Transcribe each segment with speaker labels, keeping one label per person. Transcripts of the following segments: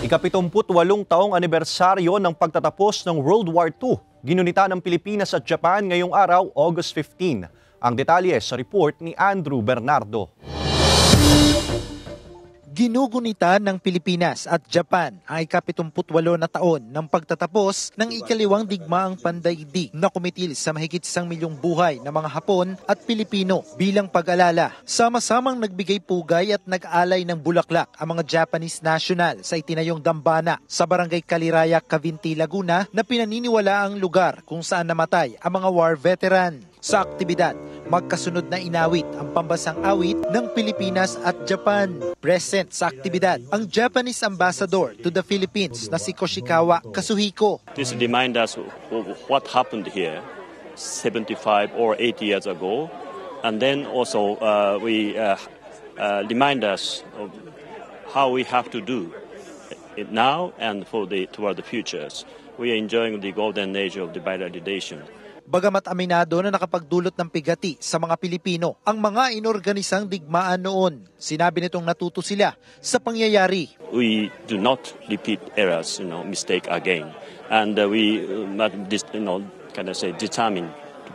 Speaker 1: Ika-78 taong anibersaryo ng pagtatapos ng World War II. Ginunita ng Pilipinas at Japan ngayong araw, August 15. Ang detalye sa report ni Andrew Bernardo.
Speaker 2: Ginugunita ng Pilipinas at Japan ang ika-78 na taon ng pagtatapos ng ikaliwang digmaang pandaigdig na kumitil sa mahigit 1 milyong buhay ng mga Hapon at Pilipino. Bilang pag-alala, sama-samang nagbigay pugay at nag-alay ng bulaklak ang mga Japanese national sa itinayong dambana sa Barangay Caliraya, Cavinti, Laguna na pinaniniwala ang lugar kung saan namatay ang mga war veteran. Sa aktibidad, magkasunod na inawit ang pambasang awit ng Pilipinas at Japan. Present sa aktibidad ang Japanese Ambassador to the Philippines na si Koshikawa Kazuhiko.
Speaker 3: This reminds us of what happened here 75 or 80 years ago, and then also we remind us of how we have to do it now and toward the futures. We are enjoying the golden age of the bilateral.
Speaker 2: Bagamat aminado na nakapagdulot ng pigati sa mga Pilipino ang mga inorganisang digmaan noon, sinabi nitong natuto sila sa pangyayari.
Speaker 3: We do not repeat errors, mistake again, and we determined to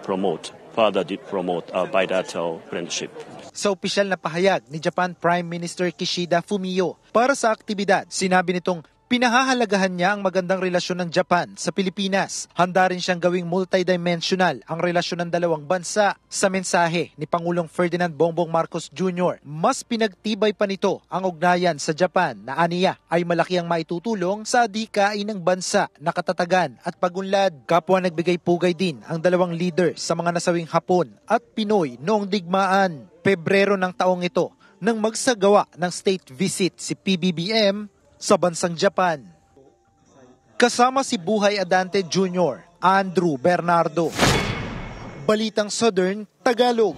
Speaker 3: further promote our bilateral friendship.
Speaker 2: Sa opisyal na pahayag ni Japan Prime Minister Kishida Fumio para sa aktibidad, sinabi nitong pinahahalagahan niya ang magandang relasyon ng Japan sa Pilipinas. Handa rin siyang gawing multidimensional ang relasyon ng dalawang bansa. Sa mensahe ni Pangulong Ferdinand Bongbong Marcos Jr., mas pinagtibay pa nito ang ugnayan sa Japan na aniya ay malaki ang maitutulong sa adhikain ng bansa na katatagan at pagunlad. Kapwa nagbigay pugay din ang dalawang leader sa mga nasawing Hapon at Pinoy noong digmaan. Pebrero ng taong ito nang magsagawa ng state visit si PBBM sa bansang Japan. Kasama si Buhay Adante Jr., Andrew Bernardo. Balitang Southern Tagalog.